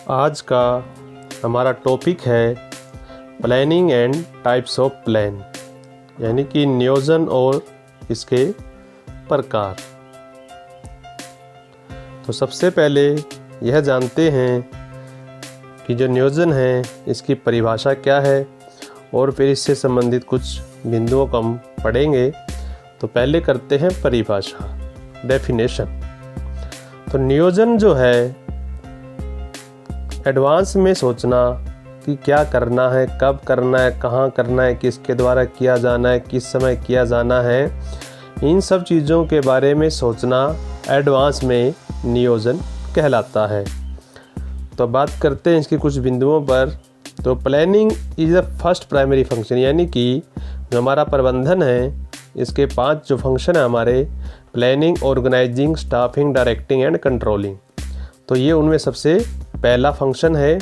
आज का हमारा टॉपिक है planning and types of plan, यानी कि नियोजन और इसके प्रकार। तो सबसे पहले यह जानते हैं कि जो नियोजन है इसकी परिभाषा क्या है और फिर इससे संबंधित कुछ बिंदुओं को हम पढ़ेंगे। तो पहले करते हैं परिभाषा, डेफिनेशन। तो नियोजन जो है एडवांस में सोचना कि क्या करना है, कब करना है, कहाँ करना है, किसके द्वारा किया जाना है, किस समय किया जाना है, इन सब चीज़ों के बारे में सोचना एडवांस में नियोजन कहलाता है। तो बात करते हैं इसके कुछ बिंदुओं पर। तो planning is the first primary function, यानी कि जो हमारा प्रबंधन है इसके 5 जो फंक्शन है हमारे, planning, organising, staffing, directing and controlling. तो ये उनमें सबसे पहला फंक्शन है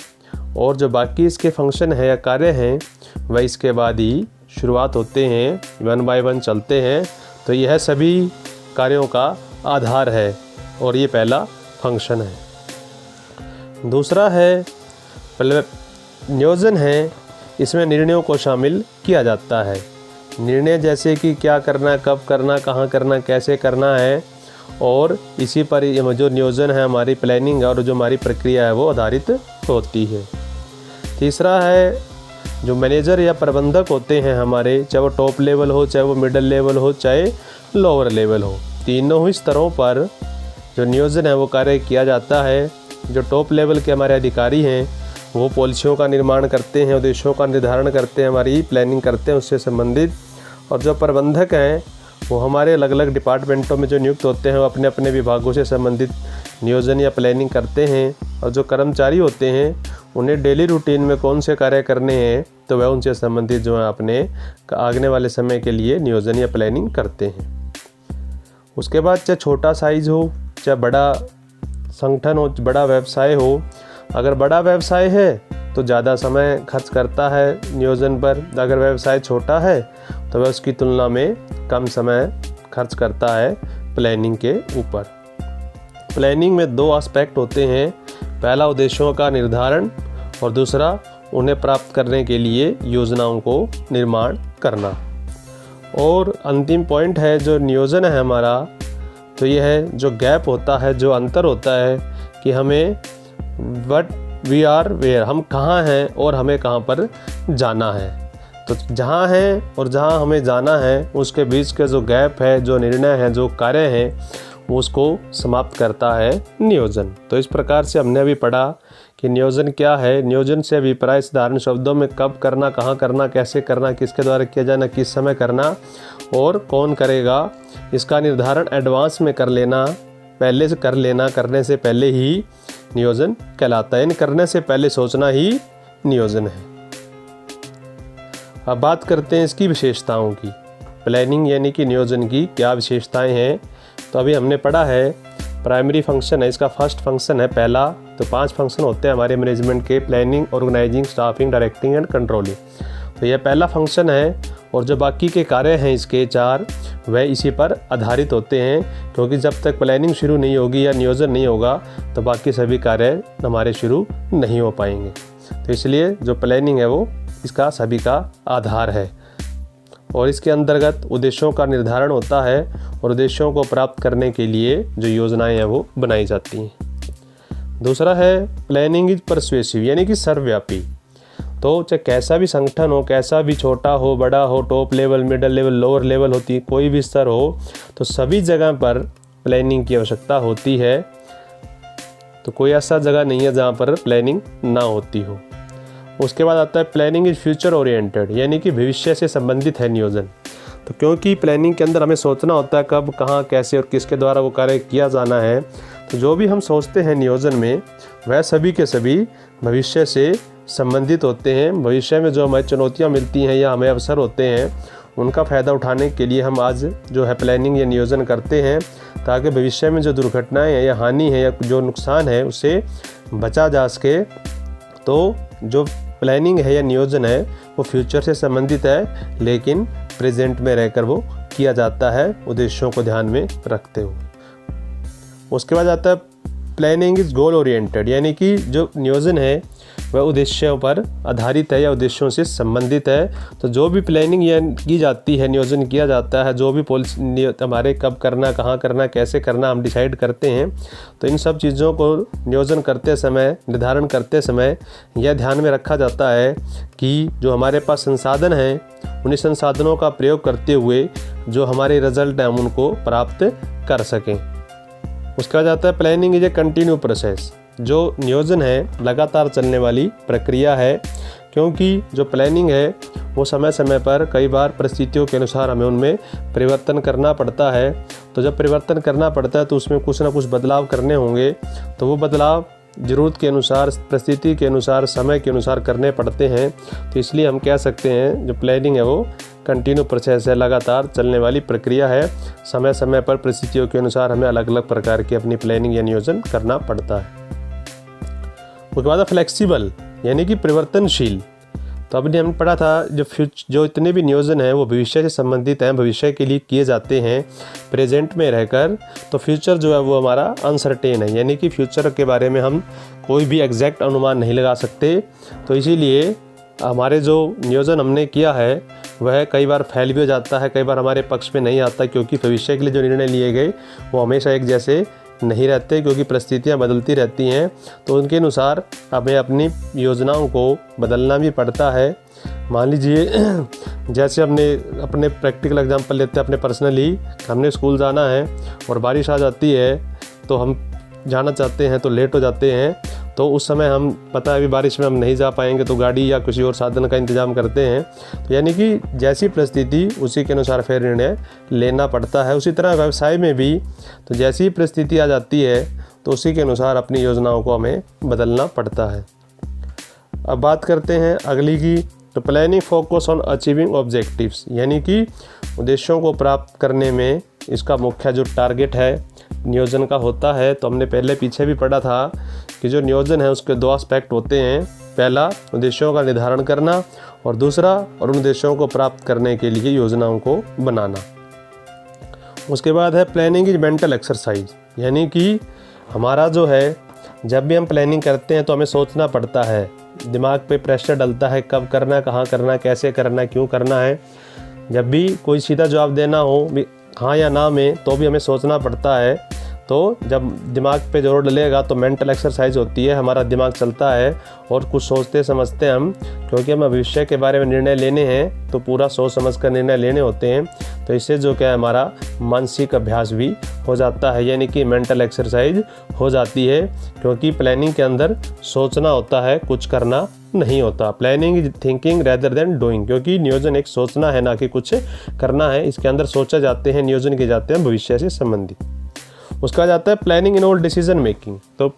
और जो बाकी इसके फंक्शन है या कार्य हैं वह इसके बाद ही शुरुआत होते हैं, 1 बाय 1 चलते हैं। तो यह सभी कार्यों का आधार है और ये पहला फंक्शन है। दूसरा है नियोजन है, इसमें निर्णयों को शामिल किया जाता है। निर्णय जैसे कि क्या करना, कब करना, कहाँ करना, कैसे करना है, और इसी पर जो नियोजन है हमारी प्लानिंग और जो हमारी प्रक्रिया है वो आधारित होती है। तीसरा है जो मैनेजर या प्रबंधक होते हैं हमारे, चाहे वो टॉप लेवल हो, चाहे वो मिडिल लेवल हो, चाहे लोअर लेवल हो, तीनों ही स्तरों पर जो नियोजन है वो कार्य किया जाता है। जो टॉप लेवल के हमारे अधिकारी हैं वो पॉलिसियों का निर्माण करते हैं, उद्देश्यों का निर्धारण करते हैं, हमारी प्लानिंग करते हैं उससे संबंधित। और जो प्रबंधक हैं वो हमारे अलग अलग डिपार्टमेंटों में जो नियुक्त होते हैं वो अपने अपने विभागों से संबंधित नियोजन या प्लानिंग करते हैं। और जो कर्मचारी होते हैं उन्हें डेली रूटीन में कौन से कार्य करने हैं तो वह उनसे संबंधित जो है अपने आगने वाले समय के लिए नियोजन या प्लानिंग करते हैं। उसके बाद चाहे छोटा साइज़ हो, चाहे बड़ा संगठन हो, बड़ा व्यवसाय हो, अगर बड़ा व्यवसाय है तो ज़्यादा समय खर्च करता है नियोजन पर, अगर व्यवसाय छोटा है तो वह उसकी तुलना में कम समय खर्च करता है प्लानिंग के ऊपर। प्लानिंग में 2 एस्पेक्ट होते हैं, पहला उद्देश्यों का निर्धारण और दूसरा उन्हें प्राप्त करने के लिए योजनाओं को निर्माण करना। और अंतिम पॉइंट है जो नियोजन है हमारा, तो यह है जो गैप होता है, जो अंतर होता है कि हमें व्हाट वी आर वेयर, हम कहाँ हैं और हमें कहाँ पर जाना है। तो जहाँ हैं और जहाँ हमें जाना है उसके बीच के जो गैप है, जो निर्णय है, जो कार्य है, उसको समाप्त करता है नियोजन। तो इस प्रकार से हमने अभी पढ़ा कि नियोजन क्या है। नियोजन से अभिप्राय साधारण शब्दों में कब करना, कहाँ करना, कैसे करना, किसके द्वारा किया जाना, किस समय करना और कौन करेगा, इसका निर्धारण एडवांस में कर लेना, पहले से कर लेना, करने से पहले ही नियोजन कहलाता है। यानी करने से पहले सोचना ही नियोजन है। अब बात करते हैं इसकी विशेषताओं की। प्लानिंग यानी कि नियोजन की क्या विशेषताएं हैं। तो अभी हमने पढ़ा है प्राइमरी फंक्शन है, इसका फर्स्ट फंक्शन है पहला। तो 5 फंक्शन होते हैं हमारे मैनेजमेंट के, planning, organising, staffing, directing and controlling. तो यह पहला फंक्शन है और जो बाकी के कार्य हैं इसके 4 वह इसी पर आधारित होते हैं, क्योंकि जब तक प्लानिंग शुरू नहीं होगी या नियोजन नहीं होगा तो बाकी सभी कार्य हमारे शुरू नहीं हो पाएंगे। तो इसलिए जो प्लानिंग है वो इसका सभी का आधार है और इसके अंतर्गत उद्देश्यों का निर्धारण होता है और उद्देश्यों को प्राप्त करने के लिए जो योजनाएं हैं वो बनाई जाती हैं। दूसरा है प्लानिंग इज परसुएसिव, यानी कि सर्वव्यापी। तो चाहे कैसा भी संगठन हो, कैसा भी छोटा हो, बड़ा हो, top level, middle level, lower level होती, कोई भी स्तर हो, तो सभी जगह पर प्लानिंग की आवश्यकता होती है। तो कोई ऐसा जगह नहीं है जहाँ पर प्लानिंग ना होती हो। उसके बाद आता है प्लानिंग इज फ्यूचर ओरिएंटेड, यानी कि भविष्य से संबंधित है नियोजन। तो क्योंकि प्लानिंग के अंदर हमें सोचना होता है कब, कहाँ, कैसे और किसके द्वारा वो कार्य किया जाना है, तो जो भी हम सोचते हैं नियोजन में वह सभी के सभी भविष्य से संबंधित होते हैं। भविष्य में जो हमें चुनौतियाँ मिलती हैं या हमें अवसर होते हैं उनका फ़ायदा उठाने के लिए हम आज जो है प्लानिंग या नियोजन करते हैं, ताकि भविष्य में जो दुर्घटनाएँ हैं या हानि है या जो नुकसान है उससे बचा जा सके। तो जो प्लानिंग है या नियोजन है वो फ्यूचर से संबंधित है, लेकिन प्रेजेंट में रहकर वो किया जाता है उद्देश्यों को ध्यान में रखते हुए। उसके बाद आता है प्लानिंग इज़ गोल ओरिएंटेड, यानी कि जो नियोजन है वह उद्देश्यों पर आधारित है या उद्देश्यों से संबंधित है। तो जो भी प्लानिंग की जाती है, नियोजन किया जाता है, जो भी पॉलिसी हमारे कब करना, कहाँ करना, कैसे करना हम डिसाइड करते हैं, तो इन सब चीज़ों को नियोजन करते समय, निर्धारण करते समय यह ध्यान में रखा जाता है कि जो हमारे पास संसाधन हैं उन्हीं संसाधनों का प्रयोग करते हुए जो हमारे रिजल्ट हैं हम उनको प्राप्त कर सकें। उसका जाता है planning is a continue process. जो नियोजन है लगातार चलने वाली प्रक्रिया है, क्योंकि जो प्लानिंग है वो समय समय पर कई बार परिस्थितियों के अनुसार हमें उनमें परिवर्तन करना पड़ता है। तो जब परिवर्तन करना पड़ता है तो उसमें कुछ ना कुछ बदलाव करने होंगे, तो वो बदलाव ज़रूरत के अनुसार, परिस्थिति के अनुसार, समय के अनुसार करने पड़ते हैं। तो इसलिए हम कह सकते हैं जो प्लानिंग है वो कंटिन्यू प्रोसेस है, लगातार चलने वाली प्रक्रिया है। समय समय पर परिस्थितियों के अनुसार हमें अलग अलग प्रकार की अपनी प्लानिंग या नियोजन करना पड़ता है। उसके बाद फ्लेक्सिबल, यानी कि परिवर्तनशील। तो अभी हमने पढ़ा था जो इतने भी नियोजन हैं वो भविष्य से संबंधित हैं, भविष्य के लिए किए जाते हैं प्रेजेंट में रहकर। तो फ्यूचर जो है वो हमारा अनसर्टेन है, यानी कि फ्यूचर के बारे में हम कोई भी एग्जैक्ट अनुमान नहीं लगा सकते। तो इसीलिए हमारे जो नियोजन हमने किया है वह कई बार फैल भी हो जाता है, कई बार हमारे पक्ष में नहीं आता, क्योंकि भविष्य के लिए जो निर्णय लिए गए वो हमेशा एक जैसे नहीं रहते, क्योंकि परिस्थितियां बदलती रहती हैं। तो उनके अनुसार हमें अपनी योजनाओं को बदलना भी पड़ता है। मान लीजिए जैसे हमने अपने प्रैक्टिकल एग्जांपल लेते हैं, अपने पर्सनली हमने स्कूल जाना है और बारिश आ जाती है, तो हम जाना चाहते हैं तो लेट हो जाते हैं। तो उस समय हम पता है अभी बारिश में हम नहीं जा पाएंगे, तो गाड़ी या किसी और साधन का इंतजाम करते हैं। तो यानी कि जैसी परिस्थिति उसी के अनुसार फिर निर्णय लेना पड़ता है। उसी तरह व्यवसाय में भी तो जैसी परिस्थिति आ जाती है तो उसी के अनुसार अपनी योजनाओं को हमें बदलना पड़ता है। अब बात करते हैं अगली की, तो planning focus on achieving objectives, यानी कि उद्देश्यों को प्राप्त करने में इसका मुख्य जो टारगेट है नियोजन का होता है। तो हमने पहले पीछे भी पढ़ा था कि जो नियोजन है उसके दो एस्पेक्ट होते हैं। पहला उद्देश्यों का निर्धारण करना और दूसरा और उन उद्देश्यों को प्राप्त करने के लिए योजनाओं को बनाना। उसके बाद है प्लानिंग इज मेंटल एक्सरसाइज, यानी कि हमारा जो है जब भी हम प्लानिंग करते हैं तो हमें सोचना पड़ता है, दिमाग पे प्रेशर डलता है, कब करना, कहाँ करना, कैसे करना, क्यों करना है। जब भी कोई सीधा जवाब देना हो हाँ या ना में, तो भी हमें सोचना पड़ता है। तो जब दिमाग पे जोर डलेगा तो मेंटल एक्सरसाइज होती है, हमारा दिमाग चलता है और कुछ सोचते समझते हम, क्योंकि हमें भविष्य के बारे में निर्णय लेने हैं तो पूरा सोच समझ कर निर्णय लेने होते हैं। तो इससे जो क्या है हमारा मानसिक अभ्यास भी हो जाता है, यानी कि मेंटल एक्सरसाइज हो जाती है, क्योंकि प्लानिंग के अंदर सोचना होता है, कुछ करना नहीं होता। Planning is thinking rather than doing, क्योंकि नियोजन एक सोचना है ना कि कुछ करना है। इसके अंदर सोचा जाते हैं, नियोजन किए जाते हैं भविष्य से संबंधित। उसका जाता है planning in all decision making. तो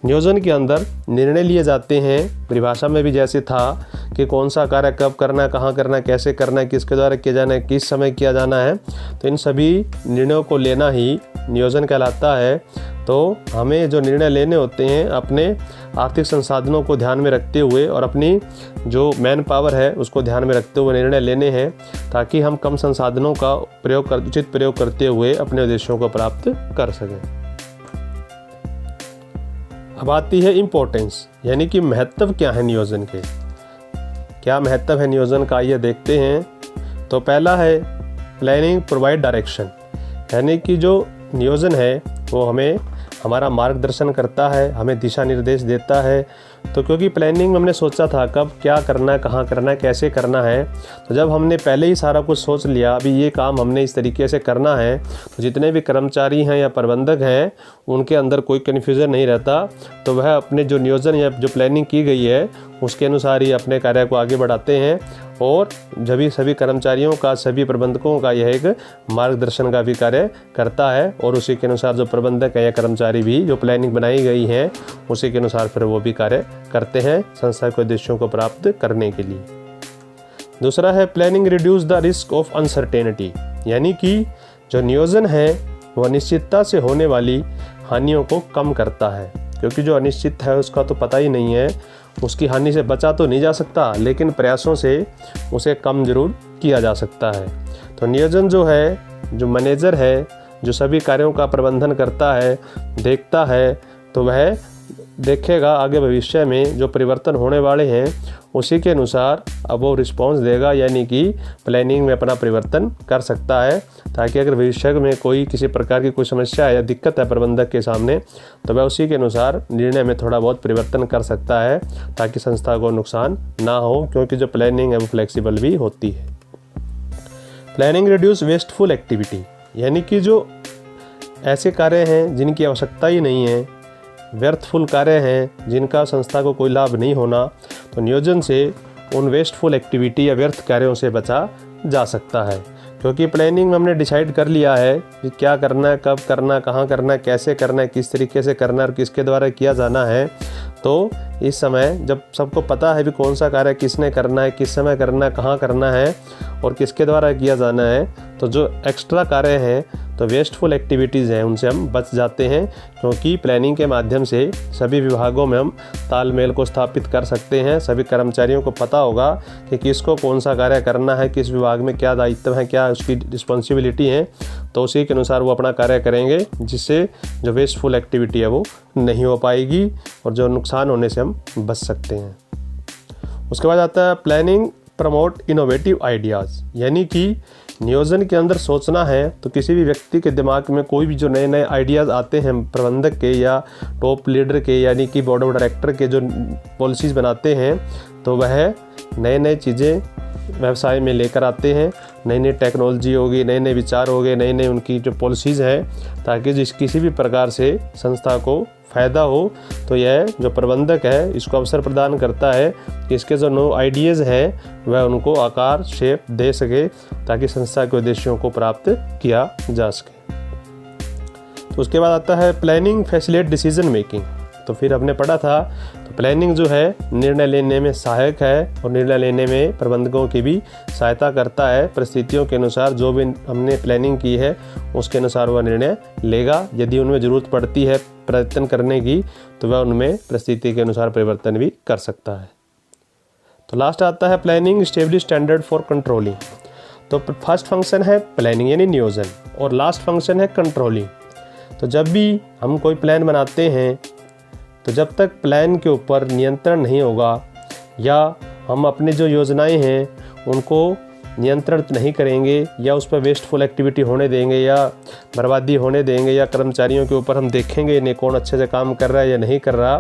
नियोजन के अंदर निर्णय लिए जाते हैं, परिभाषा में भी जैसे था कि कौन सा कार्य कब करना, कहाँ करना, कैसे करना, किसके द्वारा किया जाना है, किस समय किया जाना है। तो इन सभी निर्णयों को लेना ही नियोजन कहलाता है। तो हमें जो निर्णय लेने होते हैं अपने आर्थिक संसाधनों को ध्यान में रखते हुए और अपनी जो मैन पावर है उसको ध्यान में रखते हुए निर्णय लेने हैं, ताकि हम कम संसाधनों का उचित प्रयोग करते हुए अपने उद्देश्यों को प्राप्त कर सकें। अब आती है इम्पोर्टेंस, यानी कि महत्व क्या है नियोजन के, क्या महत्व है नियोजन का, ये देखते हैं। तो पहला है प्लानिंग प्रोवाइड डायरेक्शन, यानी कि जो नियोजन है वो हमें हमारा मार्गदर्शन करता है, हमें दिशा निर्देश देता है। तो क्योंकि प्लानिंग में हमने सोचा था कब क्या करना है, कहाँ करना है, कैसे करना है। तो जब हमने पहले ही सारा कुछ सोच लिया, अभी ये काम हमने इस तरीके से करना है, तो जितने भी कर्मचारी हैं या प्रबंधक हैं उनके अंदर कोई कन्फ्यूज़न नहीं रहता। तो वह अपने जो नियोजन या जो प्लानिंग की गई है उसके अनुसार ही अपने कार्य को आगे बढ़ाते हैं। और जब सभी कर्मचारियों का, सभी प्रबंधकों का यह एक मार्गदर्शन का भी कार्य करता है, और उसी के अनुसार जो प्रबंधक है या कर्मचारी भी जो प्लानिंग बनाई गई है उसी के अनुसार फिर वो भी कार्य करते हैं संस्था के उद्देश्यों को प्राप्त करने के लिए। दूसरा है planning reduce the risk of uncertainty, यानी कि जो नियोजन है वह अनिश्चितता से होने वाली हानियों को कम करता है, क्योंकि जो अनिश्चित है उसका तो पता ही नहीं है, उसकी हानि से बचा तो नहीं जा सकता, लेकिन प्रयासों से उसे कम जरूर किया जा सकता है। तो नियोजन जो है, जो मैनेजर है, जो सभी कार्यों का प्रबंधन करता है, देखता है तो वह देखेगा आगे भविष्य में जो परिवर्तन होने वाले हैं उसी के अनुसार अब वो रिस्पॉन्स देगा, यानी कि प्लानिंग में अपना परिवर्तन कर सकता है, ताकि अगर भविष्य में कोई किसी प्रकार की कोई समस्या या दिक्कत है प्रबंधक के सामने तो वह उसी के अनुसार निर्णय में थोड़ा बहुत परिवर्तन कर सकता है, ताकि संस्था को नुकसान ना हो, क्योंकि जो प्लानिंग है वो फ्लेक्सिबल भी होती है। प्लानिंग रिड्यूस वेस्टफुल एक्टिविटी, यानी कि जो ऐसे कार्य हैं जिनकी आवश्यकता ही नहीं है, व्यर्थफुल कार्य हैं जिनका संस्था को कोई लाभ नहीं होना, तो नियोजन से उन वेस्टफुल एक्टिविटी या व्यर्थ कार्यों से बचा जा सकता है। क्योंकि प्लानिंग में हमने डिसाइड कर लिया है कि क्या करना है, कब करना है, कहाँ करना है, कैसे करना है, किस तरीके से करना है और किसके द्वारा किया जाना है। तो इस समय जब सबको पता है भी कौन सा कार्य किसने करना है, किस समय करना है, कहाँ करना है और किसके द्वारा किया जाना है, तो जो एक्स्ट्रा कार्य हैं तो वेस्टफुल एक्टिविटीज़ हैं उनसे हम बच जाते हैं, क्योंकि प्लानिंग के माध्यम से सभी विभागों में हम तालमेल को स्थापित कर सकते हैं। सभी कर्मचारियों को पता होगा कि किसको कौन सा कार्य करना है, किस विभाग में क्या दायित्व है, क्या उसकी रिस्पॉन्सिबिलिटी है, तो उसी के अनुसार वो अपना कार्य करेंगे, जिससे जो वेस्टफुल एक्टिविटी है वो नहीं हो पाएगी और जो नुकसान होने से हम बच सकते हैं। उसके बाद आता है प्लानिंग प्रमोट इनोवेटिव आइडियाज़, यानी कि नियोजन के अंदर सोचना है तो किसी भी व्यक्ति के दिमाग में कोई भी जो नए नए आइडियाज़ आते हैं प्रबंधक के या टॉप लीडर के, यानी कि बोर्ड ऑफ डायरेक्टर के जो पॉलिसीज़ बनाते हैं, तो वह नए नए चीज़ें व्यवसाय में लेकर आते हैं। नई नई टेक्नोलॉजी होगी, नए नए विचार हो गए, नई नई उनकी जो पॉलिसीज़ हैं, ताकि जिस किसी भी प्रकार से संस्था को फ़ायदा हो। तो यह जो प्रबंधक है इसको अवसर प्रदान करता है कि इसके जो नो आइडियाज़ हैं वह उनको आकार शेप दे सके, ताकि संस्था के उद्देश्यों को प्राप्त किया जा सके। तो उसके बाद आता है प्लानिंग फैसिलिटेट डिसीजन मेकिंग। तो फिर हमने पढ़ा था तो प्लानिंग जो है निर्णय लेने में सहायक है और निर्णय लेने में प्रबंधकों की भी सहायता करता है। परिस्थितियों के अनुसार जो भी हमने प्लानिंग की है उसके अनुसार वह निर्णय लेगा। यदि उनमें ज़रूरत पड़ती है परिवर्तन करने की तो वह उनमें परिस्थिति के अनुसार परिवर्तन भी कर सकता है। तो लास्ट आता है planning establish standard for controlling. तो फर्स्ट फंक्शन है प्लानिंग यानी नियोजन और लास्ट फंक्शन है कंट्रोलिंग। तो जब भी हम कोई प्लान बनाते हैं तो जब तक प्लान के ऊपर नियंत्रण नहीं होगा या हम अपनी जो योजनाएं हैं उनको नियंत्रण नहीं करेंगे या उस पर वेस्टफुल एक्टिविटी होने देंगे या बर्बादी होने देंगे या कर्मचारियों के ऊपर हम देखेंगे इन्हें कौन अच्छे से काम कर रहा है या नहीं कर रहा,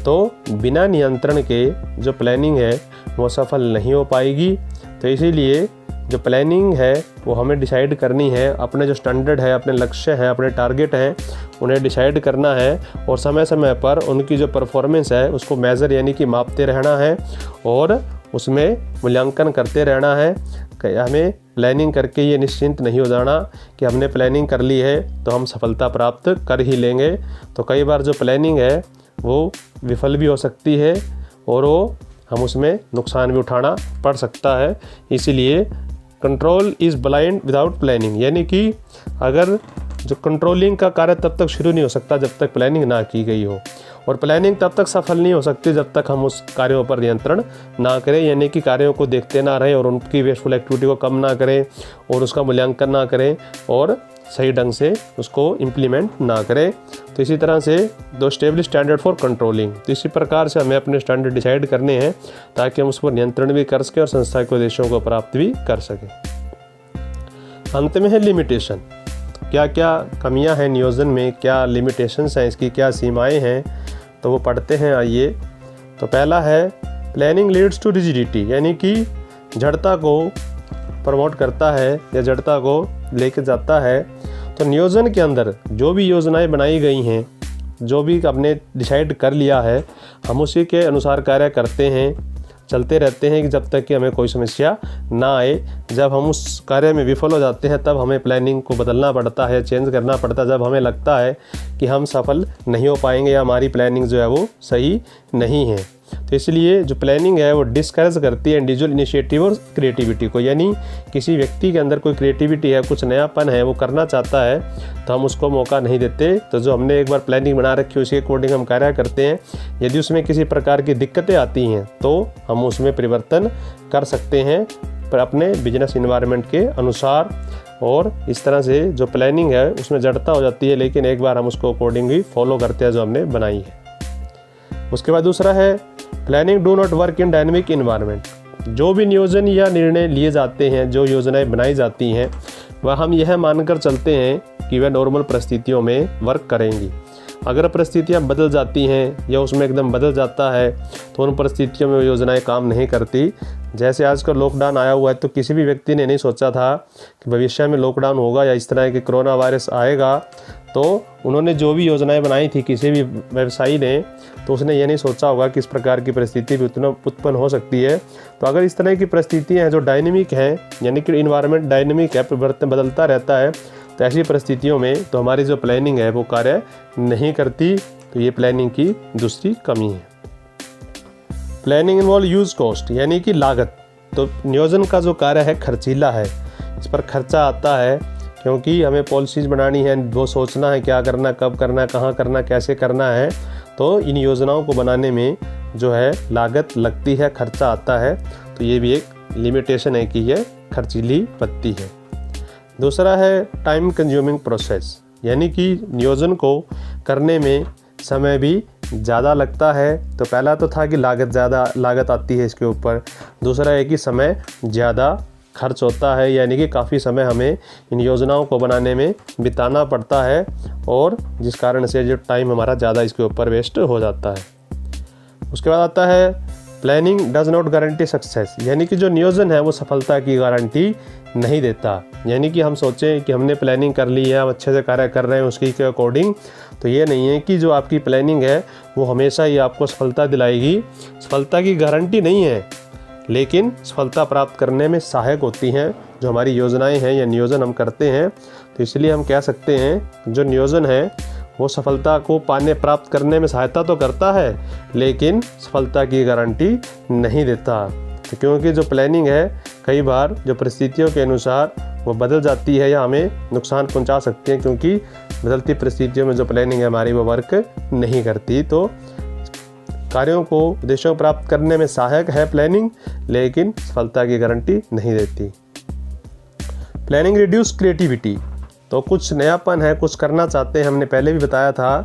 तो बिना नियंत्रण के जो प्लानिंग है वो सफल नहीं हो पाएगी। तो इसीलिए जो प्लानिंग है वो हमें डिसाइड करनी है, अपने जो स्टैंडर्ड है, अपने लक्ष्य हैं, अपने टारगेट हैं उन्हें डिसाइड करना है और समय समय पर उनकी जो परफॉर्मेंस है उसको मेज़र यानी कि मापते रहना है और उसमें मूल्यांकन करते रहना है। हमें प्लानिंग करके ये निश्चिंत नहीं हो जाना कि हमने प्लानिंग कर ली है तो हम सफलता प्राप्त कर ही लेंगे। तो कई बार जो प्लानिंग है वो विफल भी हो सकती है और वो हम उसमें नुकसान भी उठाना पड़ सकता है। इसीलिए control is blind without planning, यानी कि अगर जो कंट्रोलिंग का कार्य तब तक शुरू नहीं हो सकता जब तक प्लानिंग ना की गई हो, और प्लानिंग तब तक सफल नहीं हो सकती जब तक हम उस कार्यों पर नियंत्रण ना करें, यानी कि कार्यों को देखते ना रहें और उनकी वेस्टफुल एक्टिविटी को कम ना करें और उसका मूल्यांकन ना करें और सही ढंग से उसको इम्प्लीमेंट ना करें। तो इसी तरह से दो एस्टेब्लिश स्टैंडर्ड फॉर कंट्रोलिंग, तो इसी प्रकार से हमें अपने स्टैंडर्ड डिसाइड करने हैं ताकि हम उस पर नियंत्रण भी कर सकें और संस्था के उद्देश्यों को प्राप्त भी कर सकें। अंत में है लिमिटेशन। क्या क्या कमियां हैं नियोजन में, क्या लिमिटेशंस हैं, इसकी क्या सीमाएं हैं, तो वो पढ़ते हैं। आइए। तो पहला है प्लानिंग लीड्स टू रिजिडिटी, यानी कि जड़ता को प्रमोट करता है या जड़ता को लेके जाता है। तो नियोजन के अंदर जो भी योजनाएं बनाई गई हैं, जो भी हमने डिसाइड कर लिया है, हम उसी के अनुसार कार्य करते हैं, चलते रहते हैं कि जब तक कि हमें कोई समस्या ना आए। जब हम उस कार्य में विफल हो जाते हैं तब हमें प्लानिंग को बदलना पड़ता है, चेंज करना पड़ता है, जब हमें लगता है कि हम सफल नहीं हो पाएंगे या हमारी प्लानिंग जो है वो सही नहीं है। तो इसलिए जो प्लानिंग है वो डिस्करेज करती है इंडिविजुअल इनिशिएटिव और क्रिएटिविटी को, यानी किसी व्यक्ति के अंदर कोई क्रिएटिविटी है, कुछ नयापन है, वो करना चाहता है तो हम उसको मौका नहीं देते। तो जो हमने एक बार प्लानिंग बना रखी है उसके अकॉर्डिंग हम कार्य करते हैं। यदि उसमें किसी प्रकार की दिक्कतें आती हैं तो हम उसमें परिवर्तन कर सकते हैं पर अपने बिजनेस इन्वायरमेंट के अनुसार। और इस तरह से जो प्लानिंग है उसमें जड़ता हो जाती है, लेकिन एक बार हम उसको अकॉर्डिंगली फॉलो करते हैं जो हमने बनाई है। उसके बाद दूसरा है planning do not work in dynamic environment. जो भी नियोजन या निर्णय लिए जाते हैं, जो योजनाएं बनाई जाती हैं, वह हम यह मानकर चलते हैं कि वह नॉर्मल परिस्थितियों में वर्क करेंगी। अगर परिस्थितियां बदल जाती हैं या उसमें एकदम बदल जाता है तो उन परिस्थितियों में योजनाएं काम नहीं करती। जैसे आजकल लॉकडाउन आया हुआ है, तो किसी भी व्यक्ति ने नहीं सोचा था कि भविष्य में लॉकडाउन होगा या इस तरह के कोरोना वायरस आएगा। तो उन्होंने जो भी योजनाएं बनाई थी किसी भी व्यवसायी ने, तो उसने ये नहीं सोचा होगा कि इस प्रकार की परिस्थिति भी उत्पन्न हो सकती है। तो अगर इस तरह की परिस्थितियाँ हैं जो डायनेमिक हैं, यानी कि इन्वायरमेंट डायनेमिक है, परिवर्तन बदलता रहता है, तो ऐसी परिस्थितियों में तो हमारी जो प्लानिंग है वो कार्य नहीं करती। तो ये प्लानिंग की दूसरी कमी है। प्लानिंग इन्वॉल्व यूज कॉस्ट, यानी कि लागत। तो नियोजन का जो कार्य है खर्चीला है, इस पर खर्चा आता है, क्योंकि हमें पॉलिसीज़ बनानी है, वो सोचना है क्या करना, कब करना, कहाँ करना, कैसे करना है। तो इन योजनाओं को बनाने में जो है लागत लगती है, खर्चा आता है। तो ये भी एक लिमिटेशन है कि यह खर्चीली पत्ती है। दूसरा है टाइम कंज्यूमिंग प्रोसेस, यानी कि नियोजन को करने में समय भी ज़्यादा लगता है। तो पहला तो था कि लागत आती है इसके ऊपर। दूसरा है कि समय ज़्यादा खर्च होता है, यानी कि काफ़ी समय हमें इन योजनाओं को बनाने में बिताना पड़ता है, और जिस कारण से जो टाइम हमारा ज़्यादा इसके ऊपर वेस्ट हो जाता है। उसके बाद आता है planning does not guarantee success, यानी कि जो नियोजन है वो सफलता की गारंटी नहीं देता। यानी कि हम सोचें कि हमने प्लानिंग कर ली है, हम अच्छे से कार्य कर रहे हैं उसकी के अकॉर्डिंग, तो ये नहीं है कि जो आपकी प्लानिंग है वो हमेशा ही आपको सफलता दिलाएगी। सफलता की गारंटी नहीं है, लेकिन सफलता प्राप्त करने में सहायक होती हैं जो हमारी योजनाएं हैं या नियोजन हम करते हैं। तो इसलिए हम कह सकते हैं जो नियोजन है वो सफलता को प्राप्त करने में सहायता तो करता है, लेकिन सफलता की गारंटी नहीं देता। तो क्योंकि जो प्लानिंग है कई बार जो परिस्थितियों के अनुसार वो बदल जाती है या हमें नुकसान पहुंचा सकती है, क्योंकि बदलती परिस्थितियों में जो प्लानिंग है हमारी वो वर्क नहीं करती। तो कार्यों को, उद्देश्यों को प्राप्त करने में सहायक है प्लानिंग, लेकिन सफलता की गारंटी नहीं देती। प्लानिंग रिड्यूस क्रिएटिविटी, तो कुछ नयापन है, कुछ करना चाहते हैं, हमने पहले भी बताया था,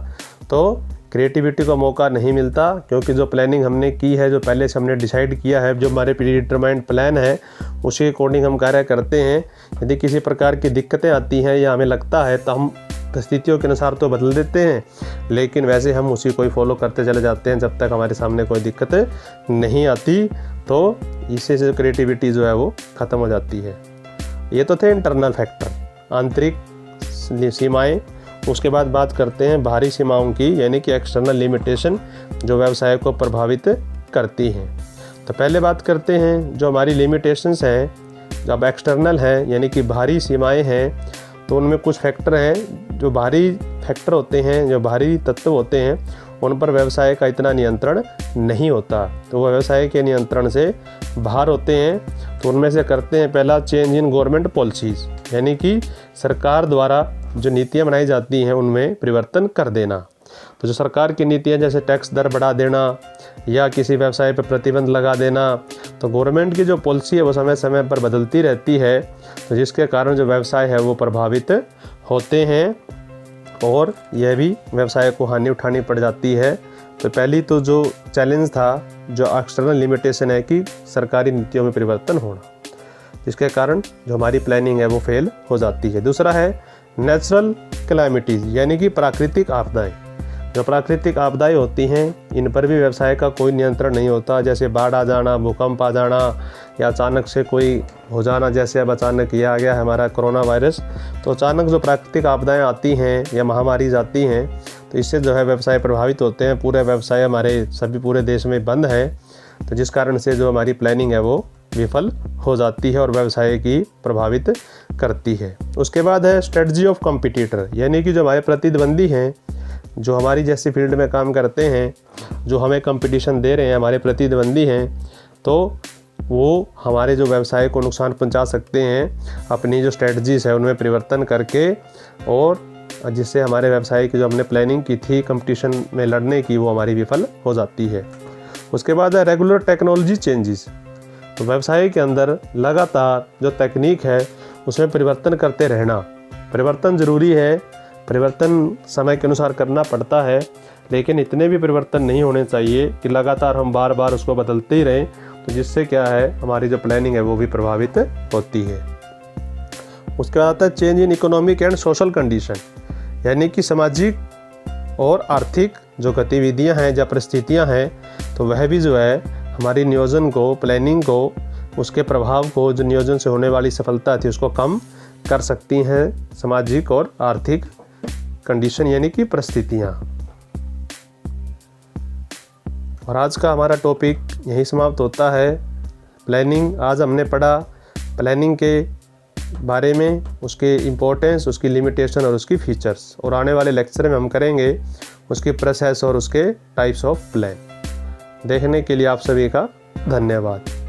तो क्रिएटिविटी को मौका नहीं मिलता, क्योंकि जो प्लानिंग हमने की है, जो पहले से हमने डिसाइड किया है, जो हमारे प्री डिटरमाइंड प्लान है उसी अकॉर्डिंग हम कार्य करते हैं। यदि किसी प्रकार की दिक्कतें आती हैं या हमें लगता है तो हम परिस्थितियों के अनुसार तो बदल देते हैं, लेकिन वैसे हम उसी को ही फॉलो करते चले जाते हैं जब तक हमारे सामने कोई दिक्कत नहीं आती। तो इससे जो क्रिएटिविटी जो है वो ख़त्म हो जाती है। ये तो थे इंटरनल फैक्टर, आंतरिक सीमाएं। उसके बाद बात करते हैं बाहरी सीमाओं की, यानी कि एक्सटर्नल लिमिटेशन जो व्यवसाय को प्रभावित करती हैं। तो पहले बात करते हैं जो हमारी लिमिटेशंस हैं, जब एक्सटर्नल हैं यानी कि बाहरी सीमाएं हैं, तो उनमें कुछ फैक्टर हैं जो बाहरी फैक्टर होते हैं, जो बाहरी तत्व होते हैं, उन पर व्यवसाय का इतना नियंत्रण नहीं होता, तो वो व्यवसाय के नियंत्रण से बाहर होते हैं। तो उनमें से करते हैं पहला चेंज इन गवर्नमेंट पॉलिसीज़, यानी कि सरकार द्वारा जो नीतियाँ बनाई जाती हैं उनमें परिवर्तन कर देना। तो जो सरकार की नीतियाँ जैसे टैक्स दर बढ़ा देना या किसी व्यवसाय पर प्रतिबंध लगा देना, तो गवर्नमेंट की जो पॉलिसी है वो समय समय पर बदलती रहती है, तो जिसके कारण जो व्यवसाय है वो प्रभावित होते हैं और यह भी व्यवसाय को हानि उठानी पड़ जाती है। तो पहली तो जो चैलेंज था, जो एक्सटर्नल लिमिटेशन है कि सरकारी नीतियों में परिवर्तन होना, जिसके कारण जो हमारी प्लानिंग है वो फेल हो जाती है। दूसरा है नेचुरल कैलामिटीज़, यानी कि प्राकृतिक आपदाएं। जो प्राकृतिक आपदाएं होती हैं इन पर भी व्यवसाय का कोई नियंत्रण नहीं होता, जैसे बाढ़ आ जाना, भूकंप आ जाना या अचानक से कोई हो जाना, जैसे अब अचानक ये आ गया है हमारा कोरोना वायरस। तो अचानक जो प्राकृतिक आपदाएं आती हैं या महामारी आती हैं, तो इससे जो है व्यवसाय प्रभावित होते हैं। पूरे व्यवसाय हमारे सभी पूरे देश में बंद है, तो जिस कारण से जो हमारी प्लानिंग है वो विफल हो जाती है और व्यवसाय की प्रभावित करती है। उसके बाद है स्ट्रेटजी ऑफ कॉम्पिटिटर, यानी कि जो हमारे प्रतिद्वंदी हैं, जो हमारी जैसी फील्ड में काम करते हैं, जो हमें कंपटीशन दे रहे हैं, हमारे प्रतिद्वंदी हैं, तो वो हमारे जो व्यवसाय को नुकसान पहुंचा सकते हैं अपनी जो स्ट्रेटजीज़ है उनमें परिवर्तन करके, और जिससे हमारे व्यवसाय की जो हमने प्लानिंग की थी कंपटीशन में लड़ने की, वो हमारी विफल हो जाती है। उसके बाद है रेगुलर टेक्नोलॉजी चेंजेस। तो व्यवसाय के अंदर लगातार जो तकनीक है उसमें परिवर्तन करते रहना। परिवर्तन ज़रूरी है, परिवर्तन समय के अनुसार करना पड़ता है, लेकिन इतने भी परिवर्तन नहीं होने चाहिए कि लगातार हम बार बार उसको बदलते ही रहें, तो जिससे क्या है हमारी जो प्लानिंग है वो भी प्रभावित होती है। उसके बाद आता है change in economic and social condition, यानी कि सामाजिक और आर्थिक जो गतिविधियां हैं या परिस्थितियां हैं, तो वह भी जो है हमारी नियोजन को, प्लानिंग को, उसके प्रभाव को, जो नियोजन से होने वाली सफलता थी उसको कम कर सकती हैं सामाजिक और आर्थिक कंडीशन यानी कि परिस्थितियाँ। और आज का हमारा टॉपिक यही समाप्त होता है। प्लानिंग आज हमने पढ़ा, प्लानिंग के बारे में, उसके इम्पोर्टेंस, उसकी लिमिटेशन और उसकी फीचर्स, और आने वाले लेक्चर में हम करेंगे उसकी प्रोसेस और उसके टाइप्स ऑफ प्लान। देखने के लिए आप सभी का धन्यवाद।